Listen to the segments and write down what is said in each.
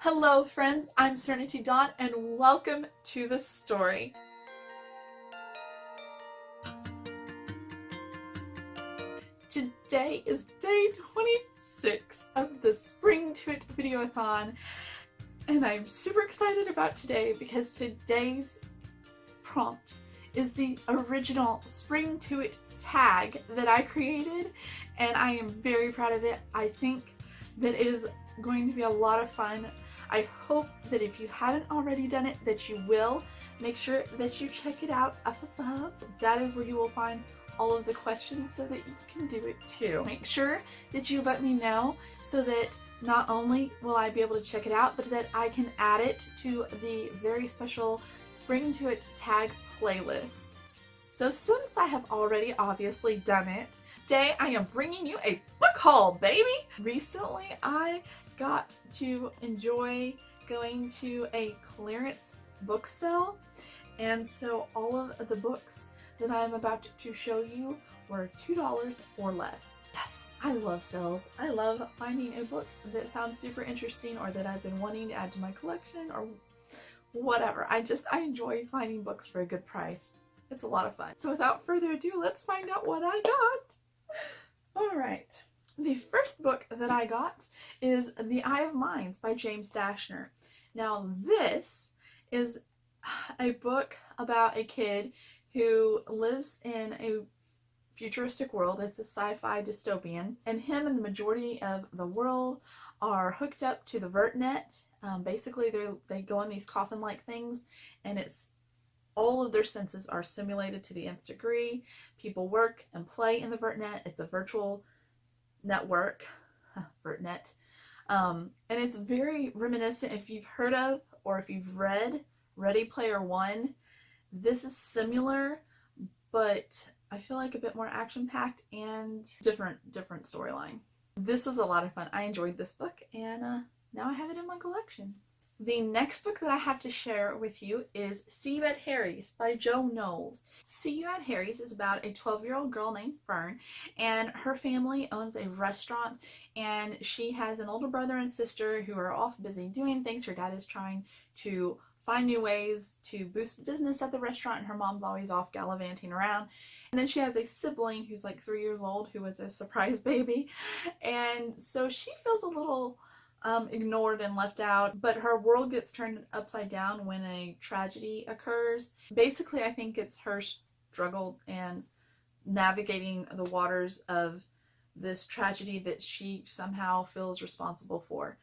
Hello friends, I'm Serenity Dawn and welcome to the story. Today is day 26 of the Spring to It Videoathon and I'm super excited about today because today's prompt is the original Spring to It tag that I created and I am very proud of it. I think that it is going to be a lot of fun. I hope that if you haven't already done it, that you will. Make sure that you check it out up above. That is where you will find all of the questions so that you can do it too. Make sure that you let me know so that not only will I be able to check it out, but that I can add it to the very special Spring to It tag playlist. So since I have already obviously done it, today I am bringing you a book haul, baby! Recently I got to enjoy going to a clearance book sale, and so all of the books that I'm about to show you were $2 or less. Yes, I love sales. I love finding a book that sounds super interesting or that I've been wanting to add to my collection or whatever. I enjoy finding books for a good price. It's a lot of fun. So without further ado, let's find out what I got. All right. The first book that I got is The Eye of Mines by James Dashner. Now this is a book about a kid who lives in a futuristic world. It's a sci-fi dystopian, and him and the majority of the world are hooked up to the VertNet. Basically they go on these coffin-like things, and it's all of their senses are simulated to the nth degree. People work and play in the VertNet. It's a virtual network, VertNet, and it's very reminiscent, if you've heard of or if you've read Ready Player One. This is similar, but I feel like a bit more action-packed and different storyline. This was a lot of fun. I enjoyed this book, and now I have it in my collection. The next book that I have to share with you is See You at Harry's by Jo Knowles. See You at Harry's is about a 12-year-old girl named Fern, and her family owns a restaurant, and she has an older brother and sister who are off busy doing things. Her dad is trying to find new ways to boost business at the restaurant, and her mom's always off gallivanting around. And then she has a sibling who's like 3 years old who was a surprise baby, and so she feels a little ignored and left out, but her world gets turned upside down when a tragedy occurs. Basically, I think it's her struggle and navigating the waters of this tragedy that she somehow feels responsible for.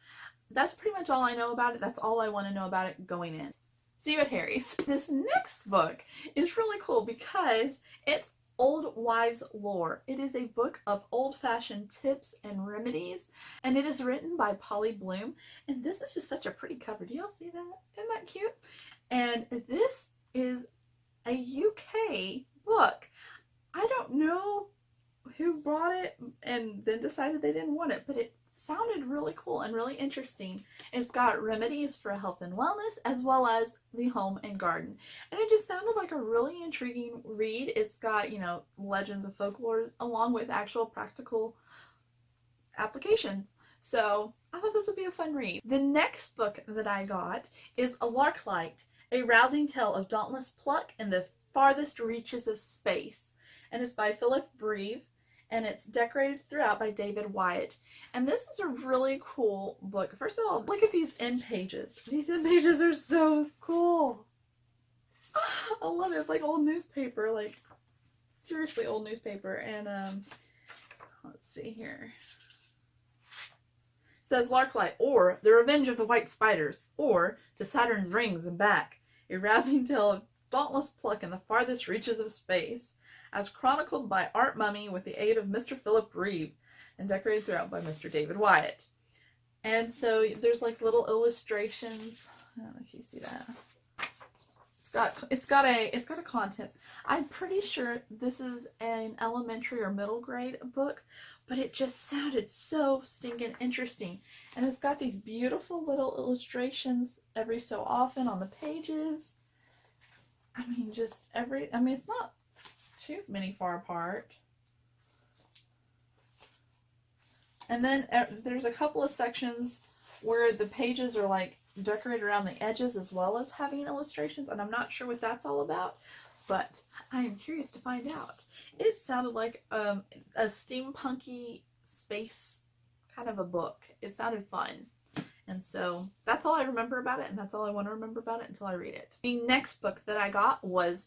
That's pretty much all I know about it. That's all I want to know about it going in. See You at Harry's. This next book is really cool because it's Old Wives' Lore. It is a book of old-fashioned tips and remedies, and it is written by Polly Bloom, and this is just such a pretty cover. Do y'all see that? Isn't that cute? And this is a UK book. I don't know who bought it and then decided they didn't want it, but it sounded really cool and really interesting. It's got remedies for health and wellness as well as the home and garden, and it just sounded like a really intriguing read. It's got, you know, legends of folklore along with actual practical applications, so I thought this would be a fun read. The next book that I got is A Larklight, a rousing tale of dauntless pluck in the farthest reaches of space, and it's by Philip Breve, and it's decorated throughout by David Wyatt. And this is a really cool book. First of all, look at these end pages. These end pages are so cool. I love it. It's like old newspaper, like seriously old newspaper. And let's see here. It says Larklight, or The Revenge of the White Spiders, or To Saturn's Rings and Back, a rousing tale of dauntless pluck in the farthest reaches of space, as chronicled by Art Mummy with the aid of Mr. Philip Breve, and decorated throughout by Mr. David Wyatt. And so there's like little illustrations. I don't know if you see that. It's got a content. I'm pretty sure this is an elementary or middle grade book, but it just sounded so stinking interesting. And it's got these beautiful little illustrations every so often on the pages. I mean, it's not too many far apart. And then there's a couple of sections where the pages are like decorated around the edges as well as having illustrations, and I'm not sure what that's all about, but I am curious to find out. It sounded like a steampunky space kind of a book. It sounded fun. And so that's all I remember about it, and that's all I want to remember about it until I read it. The next book that I got was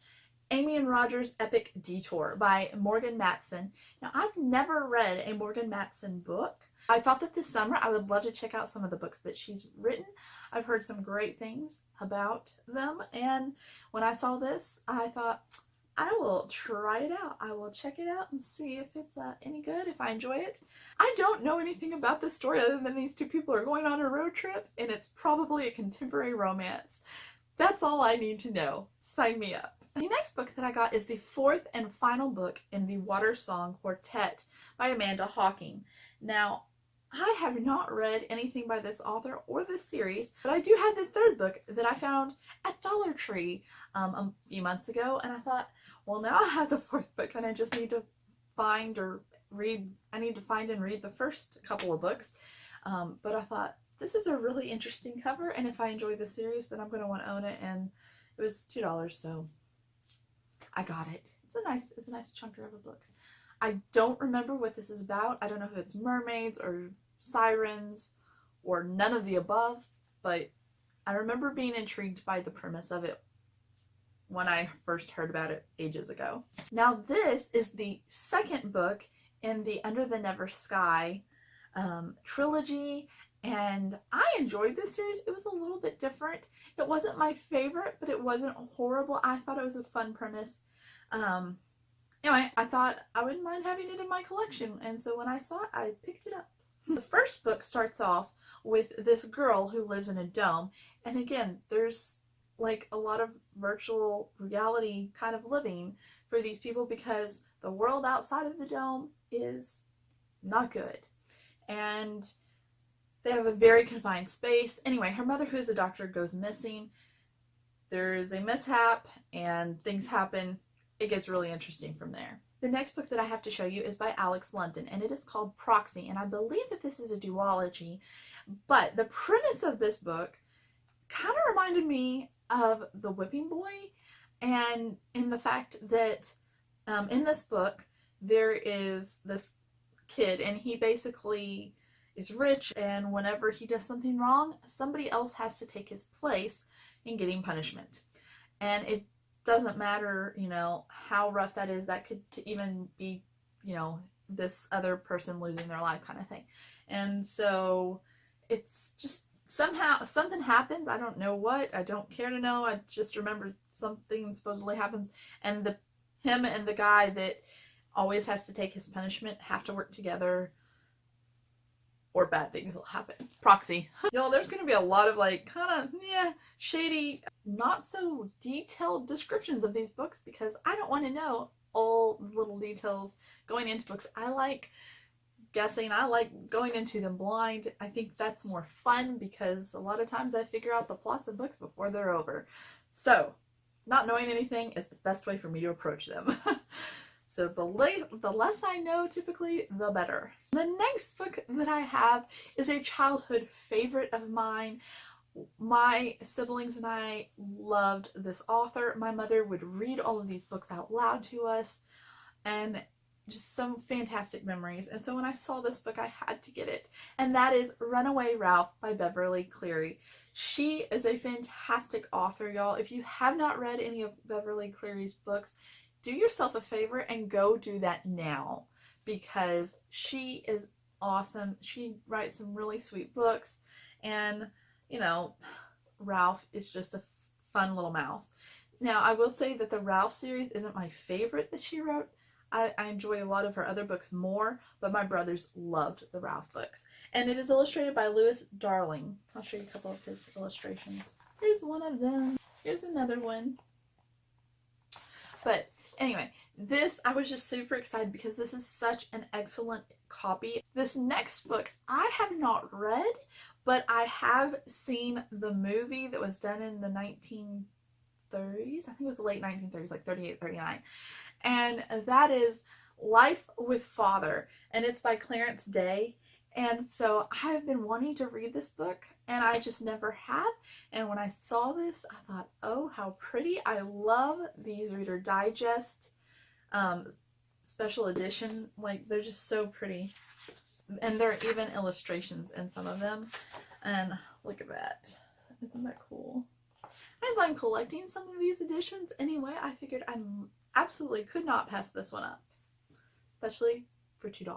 Amy and Roger's Epic Detour by Morgan Matson. Now, I've never read a Morgan Matson book. I thought that this summer I would love to check out some of the books that she's written. I've heard some great things about them, and when I saw this, I thought, I will try it out. I will check it out and see if it's any good, if I enjoy it. I don't know anything about this story other than these two people are going on a road trip, and it's probably a contemporary romance. That's all I need to know. Sign me up. The next book that I got is the fourth and final book in the Water Song Quartet by Amanda Hawking. Now, I have not read anything by this author or this series, but I do have the third book that I found at Dollar Tree a few months ago, and I thought, well, now I have the fourth book and I just need to find and read the first couple of books. But I thought, this is a really interesting cover, and if I enjoy the series, then I'm going to want to own it, and it was $2, so I got it. It's a nice chunker of a book. I don't remember what this is about. I don't know if it's mermaids or sirens or none of the above, but I remember being intrigued by the premise of it when I first heard about it ages ago. Now, this is the second book in the Under the Never Sky trilogy, and I enjoyed this series. It was a little bit different. It wasn't my favorite, but it wasn't horrible. I thought it was a fun premise. Anyway, I thought I wouldn't mind having it in my collection, and so when I saw it, I picked it up. The first book starts off with this girl who lives in a dome, and again, there's like a lot of virtual reality kind of living for these people because the world outside of the dome is not good, and they have a very confined space. Anyway, her mother, who is a doctor, goes missing. There's a mishap and things happen. It gets really interesting from there. The next book that I have to show you is by Alex London, and it is called Proxy, and I believe that this is a duology, but the premise of this book kind of reminded me of The Whipping Boy, and in the fact that in this book there is this kid, and he basically is rich, and whenever he does something wrong, somebody else has to take his place in getting punishment. And it doesn't matter, you know, how rough that is. That could even be, you know, this other person losing their life kind of thing. And so it's just somehow something happens. I don't know what. I don't care to know. I just remember something supposedly happens, and him and the guy that always has to take his punishment have to work together, or bad things will happen. Proxy. Y'all, there's going to be a lot of like kind of shady, not so detailed descriptions of these books because I don't want to know all the little details going into books. I like guessing. I like going into them blind. I think that's more fun because a lot of times I figure out the plots of books before they're over. So, not knowing anything is the best way for me to approach them. So the less I know, typically, the better. The next book that I have is a childhood favorite of mine. My siblings and I loved this author. My mother would read all of these books out loud to us, and just some fantastic memories. And so when I saw this book, I had to get it. And that is Runaway Ralph by Beverly Cleary. She is a fantastic author, y'all. If you have not read any of Beverly Cleary's books, do yourself a favor and go do that now, because she is awesome. She writes some really sweet books, and you know, Ralph is just a fun little mouse. Now, I will say that the Ralph series isn't my favorite that she wrote. I enjoy a lot of her other books more, but my brothers loved the Ralph books. And it is illustrated by Lewis Darling. I'll show you a couple of his illustrations. Here's one of them. Here's another one. But anyway, I was just super excited because this is such an excellent copy. This next book I have not read, but I have seen the movie that was done in the 1930s. I think it was the late 1930s, like 38, 39. And that is Life with Father, and it's by Clarence Day. And so I have been wanting to read this book and I just never have. And when I saw this, I thought, oh, how pretty. I love these Reader Digest special edition. Like, they're just so pretty. And there are even illustrations in some of them. And look at that. Isn't that cool? As I'm collecting some of these editions anyway, I figured I absolutely could not pass this one up. Especially for $2.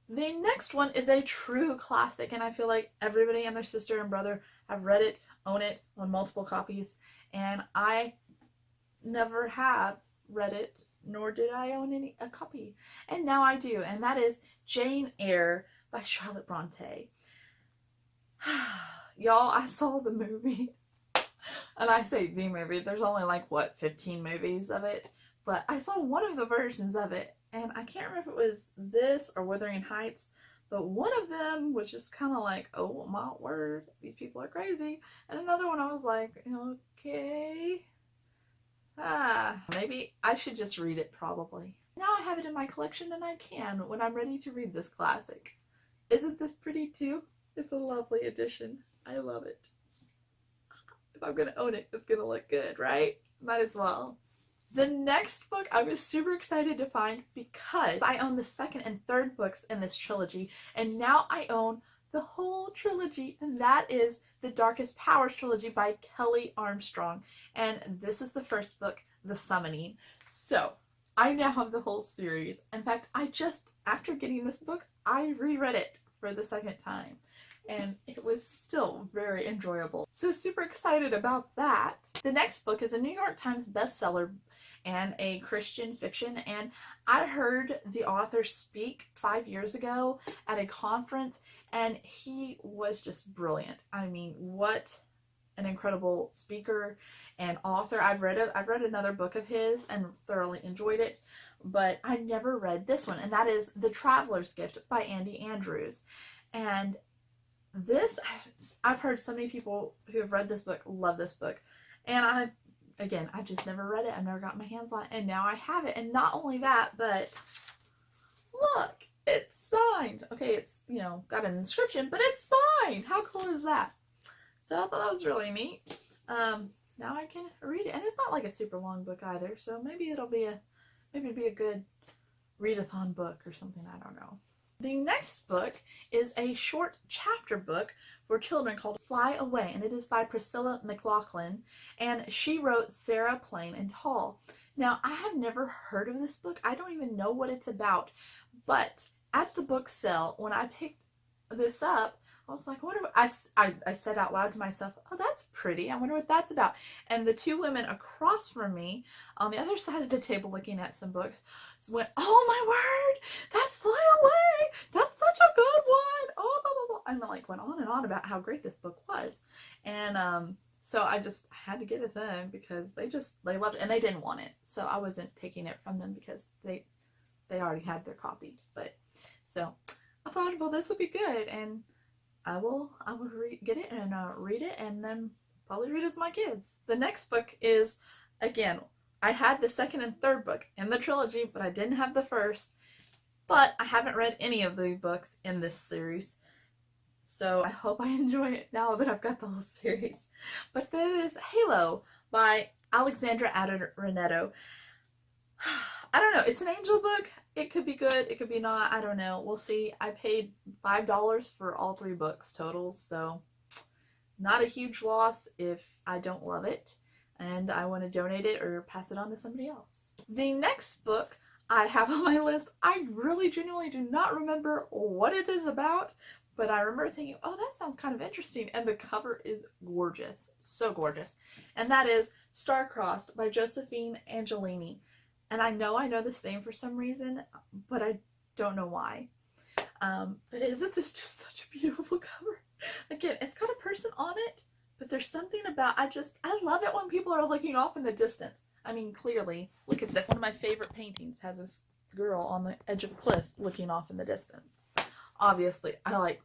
The next one is a true classic, and I feel like everybody and their sister and brother have read it, own it, on multiple copies, and I never have read it, nor did I own a copy. And now I do, and that is Jane Eyre by Charlotte Bronte. Y'all, I saw the movie, and I say the movie, there's only like, what, 15 movies of it? But I saw one of the versions of it, and I can't remember if it was this or Wuthering Heights, but one of them was just kind of like, oh my word, these people are crazy. And another one I was like, okay, maybe I should just read it probably. Now I have it in my collection and I can when I'm ready to read this classic. Isn't this pretty too? It's a lovely edition. I love it. If I'm gonna own it, it's gonna look good, right? Might as well. The next book I was super excited to find because I own the second and third books in this trilogy, and now I own the whole trilogy, and that is the Darkest Powers trilogy by Kelly Armstrong. And this is the first book, The Summoning. So I now have the whole series. In fact, after getting this book, I reread it for the second time, and it was still very enjoyable. So super excited about that. The next book is a New York Times bestseller and a Christian fiction, and I heard the author speak 5 years ago at a conference, and he was just brilliant. I mean, what an incredible speaker and author. I've read another book of his and thoroughly enjoyed it, but I never read this one, and that is The Traveler's Gift by Andy Andrews. And this, I've heard so many people who have read this book love this book, and I've just never read it. I've never got my hands on it, and now I have it. And not only that, but look, it's signed. Okay, it's, got an inscription, but it's signed. How cool is that? So I thought that was really neat. Now I can read it, and it's not like a super long book either, so maybe it'll be a good readathon book or something. I don't know. The next book is a short chapter book for children called Fly Away, and it is by Priscilla McLaughlin, and she wrote Sarah Plain and Tall. Now, I have never heard of this book. I don't even know what it's about, but at the book sale, when I picked this up, I was like, I said out loud to myself, oh, that's pretty. I wonder what that's about. And the two women across from me on the other side of the table looking at some books went, oh my word, that's Fly Away. That's such a good one. Oh, blah, blah, blah. And like went on and on about how great this book was. And so I had to get it then because they loved it, and they didn't want it. So I wasn't taking it from them because they already had their copy. But so I thought, well, this will be good, and I will get it and read it, and then probably read it with my kids. The next book is, again, I had the second and third book in the trilogy, but I didn't have the first. But I haven't read any of the books in this series, so I hope I enjoy it now that I've got the whole series. But that is Halo by Alexandra Adornetto. I don't know. It's an angel book. It could be good. It could be not. I don't know. We'll see. I paid $5 for all 3 books total, so not a huge loss if I don't love it and I want to donate it or pass it on to somebody else. The next book I have on my list, I really genuinely do not remember what it is about, but I remember thinking, oh, that sounds kind of interesting, and the cover is gorgeous. So gorgeous. And that is Star-Crossed by Josephine Angelini. And I know this name for some reason, but I don't know why. But isn't this just such a beautiful cover? Again, it's got a person on it, but there's something about, I love it when people are looking off in the distance. I mean, clearly, look at this. One of my favorite paintings has this girl on the edge of a cliff looking off in the distance. Obviously, I like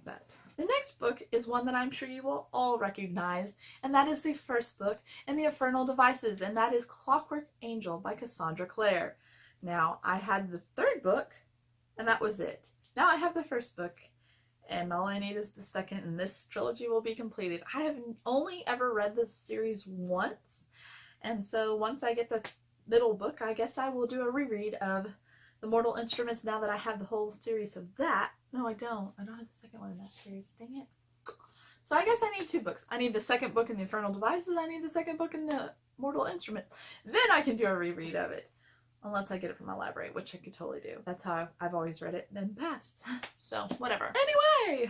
that. The next book is one that I'm sure you will all recognize, and that is the first book in the Infernal Devices, and that is Clockwork Angel by Cassandra Clare. Now, I had the third book, and that was it. Now I have the first book, and all I need is the second, and this trilogy will be completed. I have only ever read this series once, and so once I get the middle book, I guess I will do a reread of The Mortal Instruments now that I have the whole series of that. No, I don't. I don't have the second one in that series. Dang it. So I guess I need two books. I need the second book in the Infernal Devices. I need the second book in the Mortal Instruments. Then I can do a reread of it. Unless I get it from my library, which I could totally do. That's how I've always read it and passed. So, whatever. Anyway!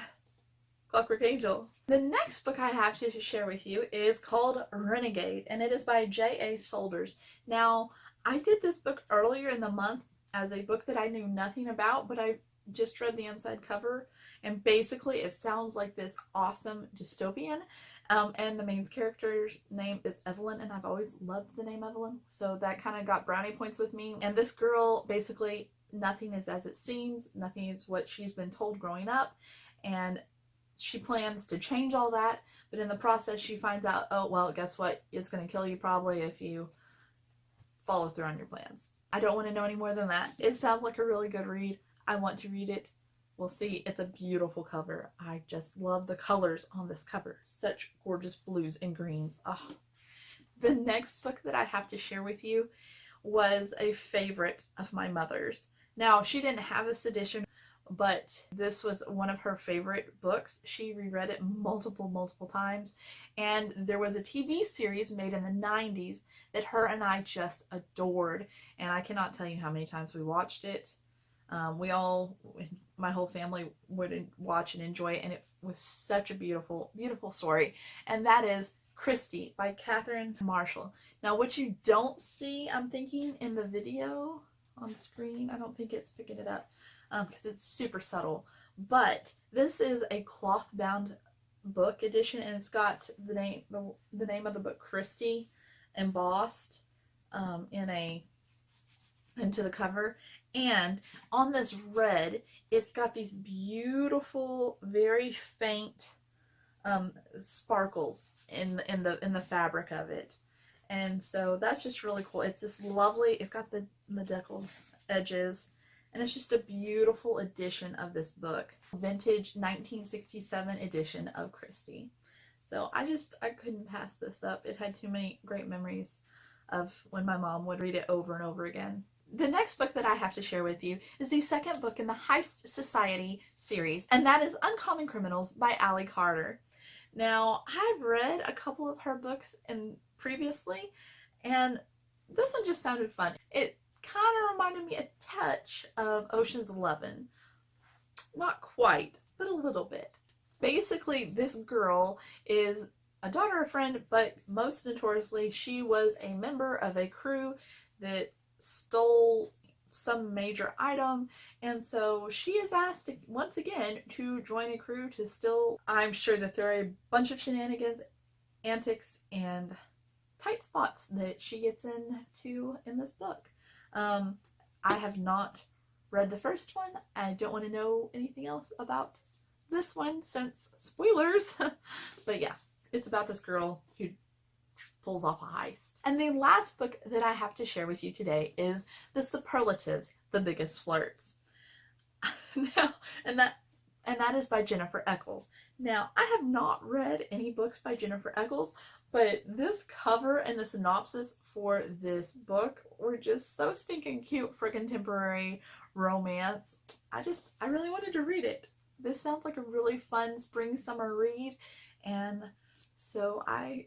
Clockwork Angel. The next book I have to share with you is called Renegade, and it is by J.A. Solders. Now, I did this book earlier in the month as a book that I knew nothing about, but I just read the inside cover, and basically it sounds like this awesome dystopian. And the main character's name is Evelyn, and I've always loved the name Evelyn, so that kind of got brownie points with me. And this girl, basically, nothing is as it seems, nothing is what she's been told growing up, and she plans to change all that, but in the process she finds out, oh, well, guess what? It's going to kill you probably if you follow through on your plans. I don't want to know any more than that. It sounds like a really good read. I want to read it. We'll see. It's a beautiful cover. I just love the colors on this cover. Such gorgeous blues and greens. Oh. The next book that I have to share with you was a favorite of my mother's. Now, she didn't have this edition, but this was one of her favorite books. She reread it multiple times, and there was a TV series made in the 90s that her and I just adored, and I cannot tell you how many times we watched it. My whole family would watch and enjoy it, and it was such a beautiful story, and that is Christie by Catherine Marshall. Now, what you don't see, I'm thinking, in the video on screen, I don't think it's picking it up because it's super subtle, but this is a cloth bound book edition, and it's got the name of the book Christie embossed into the cover. And on this red, it's got these beautiful, very faint sparkles in the fabric of it, and so that's just really cool. It's this lovely. It's got the deckled edges, and it's just a beautiful edition of this book, vintage 1967 edition of Christie. So I couldn't pass this up. It had too many great memories of when my mom would read it over and over again. The next book that I have to share with you is the second book in the Heist Society series, and that is Uncommon Criminals by Ally Carter. Now, I've read a couple of her books previously, and this one just sounded fun. It kind of reminded me a touch of Ocean's 11. Not quite, but a little bit. Basically, this girl is a daughter of a friend, but most notoriously, she was a member of a crew that stole some major item, and so she is asked once again to join a crew to steal. I'm sure that there are a bunch of shenanigans, antics, and tight spots that she gets into in this book. I have not read the first one. I don't want to know anything else about this one since spoilers. But yeah, it's about this girl who pulls off a heist. And the last book that I have to share with you today is The Superlatives, The Biggest Flirts. and that is by Jennifer Eccles. Now, I have not read any books by Jennifer Eccles, but this cover and the synopsis for this book were just so stinking cute for contemporary romance. I really wanted to read it. This sounds like a really fun spring summer read, and so I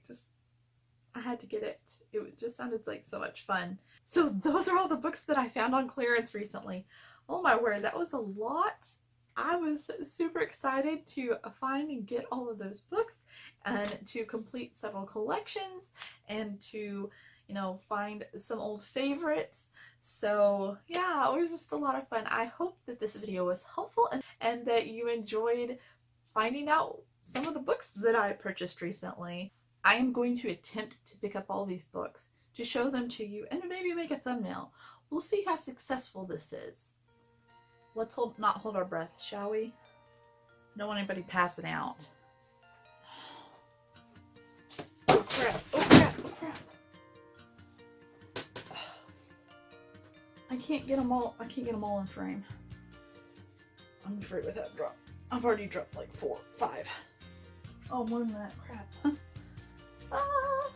had to get it. It just sounded like so much fun. So those are all the books that I found on clearance recently. Oh my word, that was a lot. I was super excited to find and get all of those books and to complete several collections and to, find some old favorites. So yeah, it was just a lot of fun. I hope that this video was helpful and that you enjoyed finding out some of the books that I purchased recently. I am going to attempt to pick up all these books to show them to you and maybe make a thumbnail. We'll see how successful this is. Let's not hold our breath, shall we? Don't want anybody passing out. Oh crap, oh crap, oh crap. I can't get them all in frame. I'm I'm afraid with that drop. I've already dropped like 4, 5. Oh, more than that. Crap. Ah!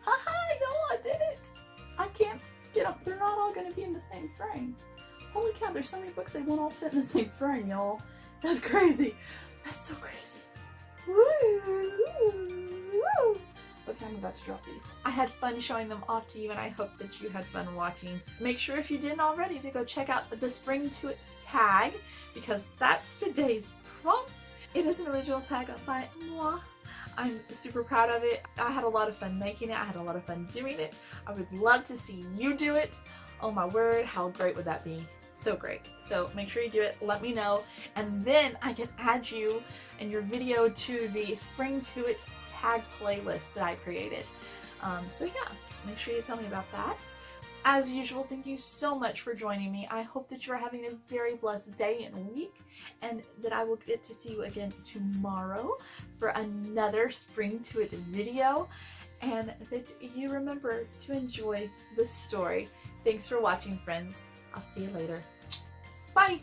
Haha, no, I did it! I can't get them. They're not all going to be in the same frame. Holy cow, there's so many books they won't all fit in the same frame, y'all. That's crazy. That's so crazy. Woo! Okay, I'm about to drop these. I had fun showing them off to you, and I hope that you had fun watching. Make sure, if you didn't already, to go check out the Spring to It tag, because that's today's prompt. It is an original tag by moi. I'm super proud of it. I had a lot of fun making it. I had a lot of fun doing it. I would love to see you do it. Oh my word, how great would that be? So great. So make sure you do it, let me know, and then I can add you and your video to the Spring to It tag playlist that I created. So yeah, make sure you tell me about that. As usual, thank you so much for joining me. I hope that you're having a very blessed day and week, and that I will get to see you again tomorrow for another Spring to It video, and that you remember to enjoy this story. Thanks for watching, friends. I'll see you later. Bye!